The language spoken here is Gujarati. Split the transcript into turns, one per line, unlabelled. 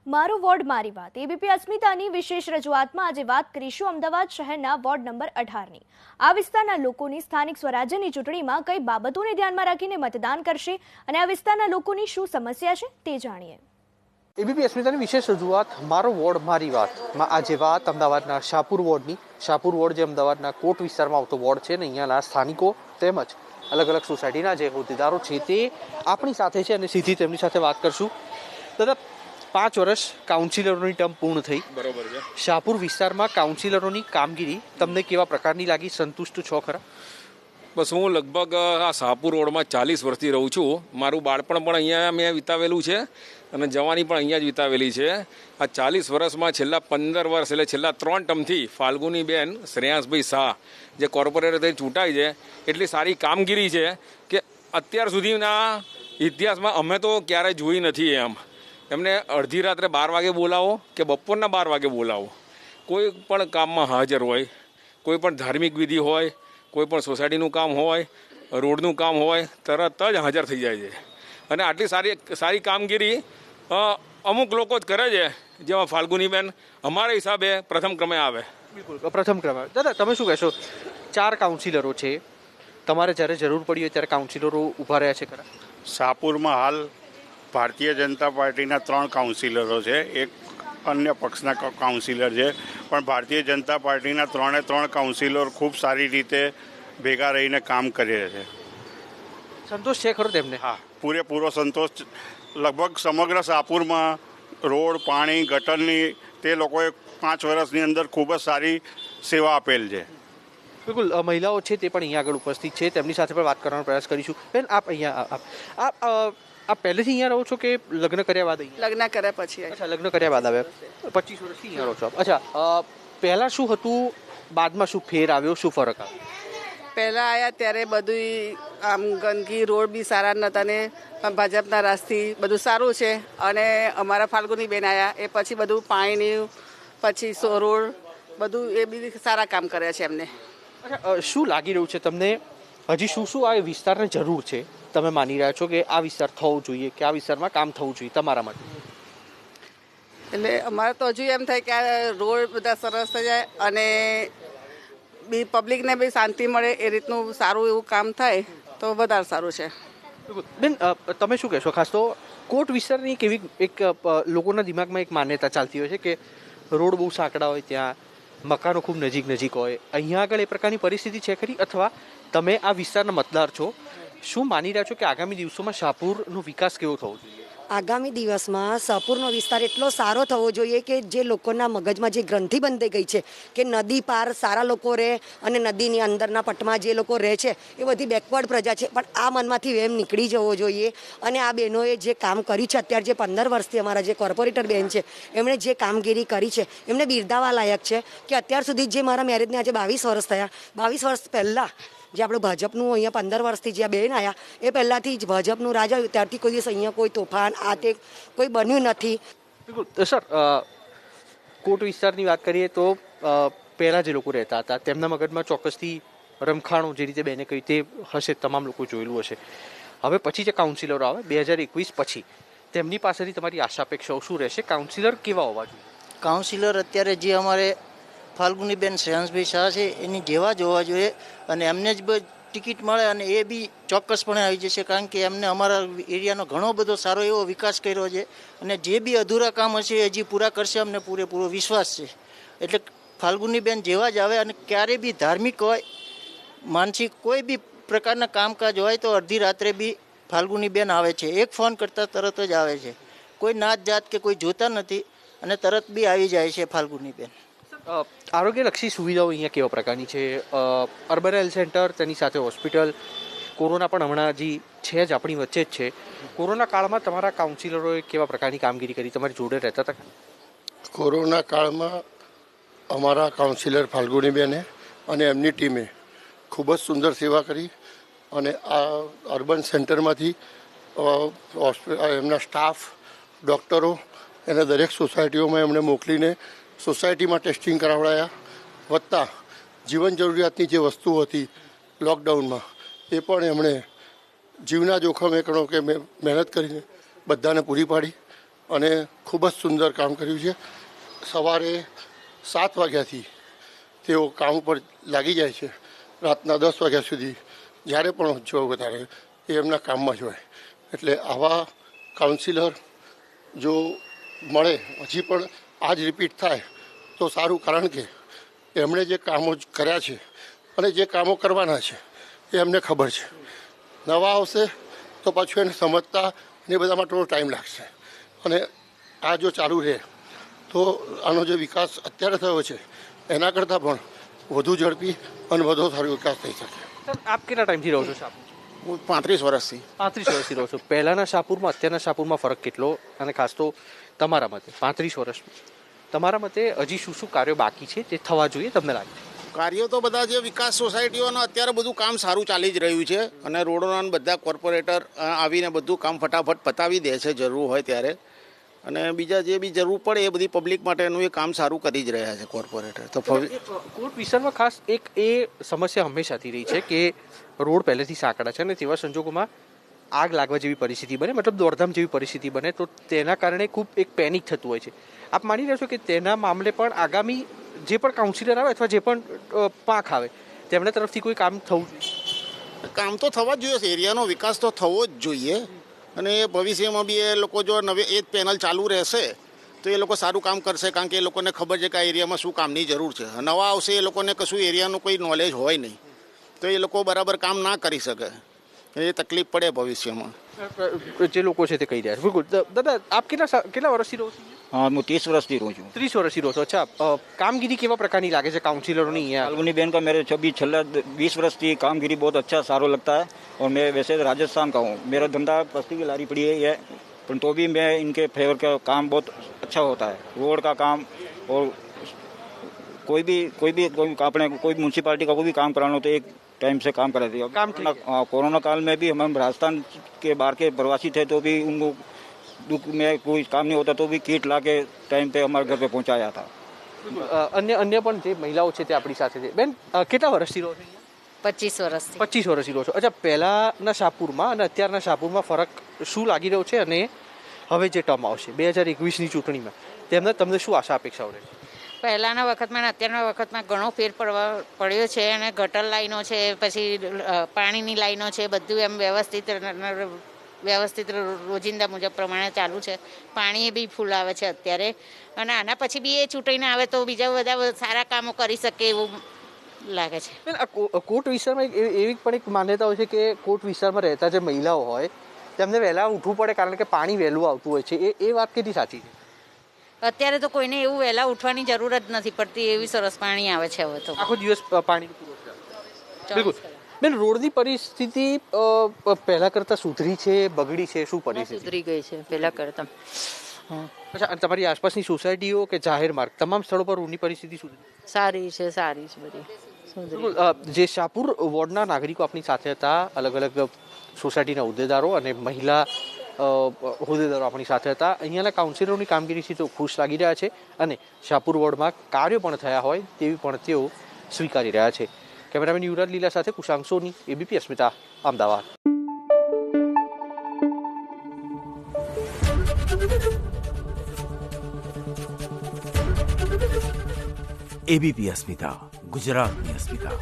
મારો વોર્ડ મારી વાત એબીપી અસ્મિતાની વિશેષ રજૂઆતમાં આજે વાત કરીશું અમદાવાદ શહેરના વોર્ડ નંબર 18ની આ વિસ્તારના લોકોની સ્થાનિક સ્વરાજ્યની ચૂંટણીમાં કઈ બાબતોને ધ્યાનમાં રાખીને મતદાન કરશે અને આ વિસ્તારના લોકોની શું સમસ્યા છે તે જાણીએ।
એબીપી અસ્મિતાની વિશેષ રજૂઆત મારો વોર્ડ મારી વાતમાં આજે વાત અમદાવાદના શાહપુર વોર્ડની। શાહપુર વોર્ડ જે અમદાવાદના કોટ વિસ્તારમાં આવતો વોર્ડ છે ને અહીંયાના સ્થાનિકો તેમજ અલગ અલગ સોસાયટીના જે હોદ્દેદારો છે તે આપણી સાથે છે અને સીધી તેમની સાથે વાત કરશું। દાદા, 5 વર્ષ કાઉન્સિલરોની ટર્મ પૂર્ણ થઈ,
બરોબર છે।
શાહપુર વિસ્તારમાં કાઉન્સિલરોની કામગીરી તમને કેવા પ્રકારની લાગી? સંતુષ્ટ છો ખરા?
બસ હું લગભગ આ શાહપુર રોડમાં 40 વર્ષથી રહું છું। મારું બાળપણ પણ અહીંયા મેં વિતાવેલું છે અને જવાની પણ અહીંયા જ વિતાવેલી છે। આ 40 વર્ષમાં છેલ્લા 15 વર્ષ એટલે છેલ્લા 3 ટર્મથી ફાલ્ગુનીબેન શ્રેયાંસભાઈ શાહ જે કોર્પોરેટર થઈ ચૂંટાય છે એટલી સારી કામગીરી છે કે અત્યાર સુધીના ઇતિહાસમાં અમે તો ક્યારેય જોઈ નથી। એમને અડધી રાત્રે 12 વાગે બોલાવો કે બપોરના 12 વાગે બોલાવો, કોઈ પણ કામમાં હાજર હોય, કોઈ પણ ધાર્મિક વિધિ હોય, કોઈ પણ સોસાયટીનું કામ હોય, રોડનું કામ હોય, તરત જ હાજર થઈ જાય છે અને આટલી સારી કામગીરી અમુક લોકો જ કરે છે, જેમાં ફાલ્ગુનીબેન અમારા હિસાબે પ્રથમ ક્રમે આવે।
બિલકુલ, પ્રથમ ક્રમે। દાદા, તમે શું કહેશો? 4 કાઉન્સિલરો છે, તમારે જ્યારે જરૂર પડી હોય ત્યારે કાઉન્સિલરો ઊભા રહ્યા છે ખરા?
શાહપુરમાં હાલ ભારતીય જનતા પાર્ટીના 3 કાઉન્સિલરો છે, એક અન્ય પક્ષના કાઉન્સિલર છે, પણ ભારતીય જનતા પાર્ટીના 3 કાઉન્સિલર ખૂબ સારી રીતે ભેગા રહીને કામ કરી રહ્યા છે।
સંતોષ છે ખરો તેમને?
હા, પૂરેપૂરો સંતોષ। લગભગ સમગ્ર શાહપુરમાં રોડ, પાણી, ગટરની તે લોકોએ 5 વર્ષની અંદર ખૂબ જ સારી સેવા આપેલ છે।
બિલકુલ, મહિલાઓ છે તે પણ અહીંયા આગળ ઉપસ્થિત છે, તેમની સાથે પણ વાત કરવાનો પ્રયાસ કરીશું। બેન, આપ અહીંયા આપ પહેલેથી અહીંયા રહો છો કે લગ્ન કર્યા બાદ અહીંયા?
લગ્ન કર્યા પછી।
અચ્છા, લગ્ન કર્યા બાદ આવ્યા, 25 વર્ષથી અહીંયા રહો છો આપ। અચ્છા, પહેલાં શું હતું, બાદમાં શું ફેર આવ્યો, શું ફરક આવ્યો?
પહેલાં આવ્યા ત્યારે બધું આમ ગંદકી, રોડ બી સારા નહોતા ને ભાજપના રાજથી બધું સારું છે અને અમારા ફાલ્ગુનીબેન આવ્યા એ પછી બધું પાણીની પછી રોડ બધું એ બી સારા કામ કર્યા છે એમને।
અચ્છા, શું લાગી રહ્યું છે તમને, હજી શું શું આ વિસ્તારને જરૂર છે? તમે માની રહ્યા છો કે આ વિસ્તાર થવો જોઈએ, કે આ વિસ્તારમાં કામ થવું જોઈએ તમારા માટે?
એટલે અમારે તો હજુ એમ થાય કે આ રોડ બધા સરસ થઈ જાય અને બી પબ્લિકને બી શાંતિ મળે એ રીતનું સારું એવું કામ થાય તો વધારે સારું છે।
બેન, તમે શું કહેશો? ખાસ તો કોટ વિસ્તારની એક લોકોના દિમાગમાં એક માન્યતા ચાલતી હોય છે કે રોડ બહુ સાંકડા હોય, ત્યાં મકાનો ખૂબ નજીક હોય, અહીંયા આગળ એ પ્રકારની પરિસ્થિતિ છે ખરી? અથવા તમે આ વિસ્તારના મતદાર છો, શું માની રહ્યા છો કે આગામી દિવસોમાં શાહપુરનો વિકાસ કેવો થવો જોઈએ?
આગામી દિવસમાં શાહપુરનો વિસ્તાર એટલો સારો થવો જોઈએ કે જે લોકોના મગજમાં જે ગ્રંથિ બંધાઈ ગઈ છે કે નદી પાર સારા લોકો રહે અને નદીની અંદરના પટમાં જે લોકો રહે છે એ બધી બેકવર્ડ પ્રજા છે, પણ આ મનમાંથી વેમ નીકળી જવો જોઈએ। અને આ બહેનોએ જે કામ કર્યું છે, અત્યારે જે 15 વર્ષથી અમારા જે કોર્પોરેટર બહેન છે એમણે જે કામગીરી કરી છે એમને બિરદાવવા લાયક છે કે અત્યાર સુધી જે મારા મેરેજને આજે 22 વર્ષ થયા, 22 વર્ષ પહેલાં જે આપણું ભાજપનું અહીંયા 15 વર્ષથી જે બેન આવ્યા એ પહેલાંથી જ ભાજપનું રાજ આવ્યું ત્યારથી કોઈ દિવસ અહીંયા કોઈ તોફાન આ તે કોઈ બન્યું નથી।
બિલકુલ સર, કોટ વિસ્તારની વાત કરીએ તો પહેલાં જે લોકો રહેતા હતા તેમના મગજમાં ચોક્કસથી રમખાણો જે રીતે બેને કહ્યું તે હશે, તમામ લોકો જોયેલું હશે। હવે પછી જે કાઉન્સિલરો આવે 2021 પછી, તેમની પાસેથી તમારી આશા અપેક્ષાઓ શું રહેશે? કાઉન્સિલર કેવા હોવા જોઈએ?
કાઉન્સિલર અત્યારે જે અમારે ફાલ્ગુનીબેન શ્રેયાંસભાઈ શાહ છે એની જેવા જ હોવા જોઈએ અને એમને જ ટિકિટ મળે અને એ બી ચોક્કસપણે આવી જશે, કારણ કે એમને અમારા એરિયાનો ઘણો બધો સારો એવો વિકાસ કર્યો છે અને જે બી અધૂરા કામ હશે એ હજી પૂરા કરશે, અમને પૂરેપૂરો વિશ્વાસ છે। એટલે ફાલ્ગુનીબેન જેવા જ આવે અને ક્યારેય બી ધાર્મિક હોય, માનસિક કોઈ બી પ્રકારના કામકાજ હોય તો અડધી રાત્રે બી ફાલ્ગુનીબેન આવે છે, એક ફોન કરતાં તરત જ આવે છે, કોઈ નાત જાત કે કોઈ જોતા નથી અને તરત બી આવી જાય છે ફાલ્ગુનીબેન।
આરોગ્યલક્ષી સુવિધાઓ અહીંયા કેવા પ્રકારની છે? અર્બન હેલ્થ સેન્ટર, તેની સાથે હોસ્પિટલ, કોરોના પણ હમણાં હજી છે જ આપણી વચ્ચે જ છે, કોરોના કાળમાં તમારા કાઉન્સિલરોએ કેવા પ્રકારની કામગીરી કરી? તમારી જોડે રહેતા હતા?
કોરોના કાળમાં અમારા કાઉન્સિલર ફાલ્ગુનીબેને અને એમની ટીમે ખૂબ જ સુંદર સેવા કરી અને આ અર્બન સેન્ટરમાંથી એમના સ્ટાફ, ડૉક્ટરો એને દરેક સોસાયટીઓમાં એમણે મોકલીને સોસાયટીમાં ટેસ્ટિંગ કરાવડાયા, વત્તા જીવન જરૂરિયાતની જે વસ્તુઓ હતી લોકડાઉનમાં એ પણ એમણે જીવના જોખમે કે મહેનત કરીને બધાને પૂરી પાડી અને ખૂબ જ સુંદર કામ કર્યું છે. સવારે 7 વાગ્યાથી તેઓ કામ ઉપર લાગી જાય છે, રાતના 10 વાગ્યા સુધી જ્યારે પણ જો વધારે એ એમના કામમાં જ હોય. એટલે આવા કાઉન્સિલર જો મળે હજી પણ આ જ રિપીટ થાય તો સારું, કારણ કે એમણે જે કામો કર્યા છે અને જે કામો કરવાના છે એ એમને ખબર છે. નવા આવશે તો પાછું એને સમજતા ને બધામાં થોડો ટાઈમ લાગશે, અને આ જો ચાલુ રહે તો આનો જે વિકાસ અત્યારે થયો છે એના કરતાં પણ વધુ ઝડપી અને વધુ સારો વિકાસ થઈ શકે.
આપ કેટલા ટાઈમથી રહો છો શાહપુર?
હું 35 વર્ષથી.
35 વર્ષથી રહો છો. પહેલાંના શાહપુરમાં અત્યારના શાહપુરમાં ફરક કેટલો, અને ખાસ તો તમારા મતે 35 વર્ષમાં તમારા મતે હજી શું શું કાર્યો બાકી છે તે થવા જોઈએ તમને લાગે?
કાર્યો તો બધા જે વિકાસ સોસાયટીઓનો અત્યારે બધું કામ સારું ચાલી જ રહ્યું છે, અને રોડોના બધા કોર્પોરેટર આવીને બધું કામ ફટાફટ પતાવી દે છે જરૂર હોય ત્યારે, અને બીજા જે બી જરૂર પડે એ બધી પબ્લિક માટેનું એ કામ સારું કરી જ રહ્યા છે કોર્પોરેટર. તો
કોર્ટ વિસ્તારમાં ખાસ એક એ સમસ્યા હંમેશાથી રહી છે કે રોડ પહેલેથી સાંકડા છે, અને તેવા સંજોગોમાં આગ લાગવા જેવી પરિસ્થિતિ બને, મતલબ દોડધામ જેવી પરિસ્થિતિ બને, તો તેના કારણે ખૂબ એક પેનિક થતું હોય છે. આપ માની રહ્યા છો કે તેના મામલે પણ આગામી જે પણ કાઉન્સિલર આવે અથવા જે પણ પાંખ આવે તેમના તરફથી કોઈ કામ થવું જોઈએ?
કામ તો થવા જ જોઈએ, એરિયાનો વિકાસ તો થવો જ જોઈએ, અને એ ભવિષ્યમાં બી એ લોકો જો એ જ પેનલ ચાલુ રહેશે તો એ લોકો સારું કામ કરશે, કારણ કે એ લોકોને ખબર છે કે આ એરિયામાં શું કામની જરૂર છે. નવા આવશે એ લોકોને કશું એરિયાનું કોઈ નોલેજ હોય નહીં, તો એ લોકો બરાબર કામ ના કરી શકે, એ તકલીફ પડે ભવિષ્યમાં.
જે લોકો છે તે કહી રહ્યા છે. બિલકુલ. દાદા, આપ કેટલા વર્ષથી રહો છો?
હા, હું 30 વર્ષથી રહું છું.
30 વર્ષથી રહો છો. અચ્છા, કામગીરી કેવા પ્રકારની લાગે છે કાउंसिलरों ની? यहाँ
फाल्गुनी बहन का मेरे 20 वर्ष की कामगिरी बहुत अच्छा सारो लगता है, और मैं वैसे राजस्थान का हूँ. मेरा धंधा बस्ती की लारी पड़ी है, पर तो भी मैं इनके फेवर का काम बहुत अच्छा होता है. रोड का काम और कोई भी अपने कोई म्यूनसिपालिटी का कोई भी काम कराना हो तो एक टाइम से काम करा दिया. कोरोना काल में भी हम राजस्थान के बाहर के प्रवासी थे, तो भी उनको दुख में कोई काम नहीं होता तो भी किट ला के टाइम पे हमारे घर पे पहुंचाया था.
અન્ય પણ જે મહિલાઓ છે તે આપણી સાથે છે. બેન, કેટલા વર્ષથી રહો છો?
25 વર્ષથી.
25 વર્ષથી રહો છો. અચ્છા, પહેલાના શાહપુરમાં અને અત્યારના શાહપુરમાં ફરક શું લાગી રહ્યો છે, અને હવે જે ટર્મ આવશે 2021ની ચૂંટણીમાં તેમને તમને શું આશા અપેક્ષાઓ રહે છે?
પહેલાંના વખતમાં અને અત્યારના વખતમાં ઘણો ફેર પડ્યો છે, અને ગટર લાઈનો છે, પછી પાણીની લાઈનો છે, બધું એમ વ્યવસ્થિત રોજિંદા મુજબ પ્રમાણે ચાલુ છે. પાણી બી ફૂલ આવે છે અત્યારે, અને આના પછી બી એ ચૂંટણીને આવે તો બીજા બધા સારા કામો કરી શકે એવું લાગે છે.
કોટ વિસ્તારમાં એવી પણ એક માન્યતા હોય છે કે કોટ વિસ્તારમાં રહેતા જે મહિલાઓ હોય તેમને વહેલા ઉઠવું પડે કારણ કે પાણી વહેલું આવતું હોય છે. એ વાત કેટલી સાચી છે?
અત્યારે તો કોઈને એવું વહેલા ઉઠવાની જરૂર જ નથી પડતી, એવી સરસ પાણી આવે છે હવે તો.
આખો દિવસ પાણી બિલકુલ. બેન, રોડની પરિસ્થિતિ પહેલા કરતાં સુધરી છે, બગડી છે? શું પરિસ્થિતિ?
સુધરી ગઈ છે પહેલા કરતાં.
અચ્છા, તમારી આસપાસની સોસાયટીઓ કે જાહેર માર્ગ તમામ સ્થળો પર રોડની પરિસ્થિતિ સુધરી?
સારી છે બધી.
જે શાહપુર વોર્ડના નાગરિકો આપણી સાથે હતા, અલગ અલગ સોસાયટીના હોદ્દેદારો અને મહિલા હોદ્દેદારો આપણી સાથે હતા. અહીંયાના કાઉન્સિલરોની કામગીરીથી તો ખુશ લાગી રહ્યા છે, અને શાહપુર વોર્ડમાં કાર્યો પણ થયા હોય તેવી પણ તેઓ સ્વીકારી રહ્યા છે. કેમેરામેન યુવરાજ લીલા સાથે કુશાંક સોની, એબીપી અસ્મિતા, અમદાવાદ.
એબીપી અસ્મિતા, ગુજરાતની અસ્મિતા.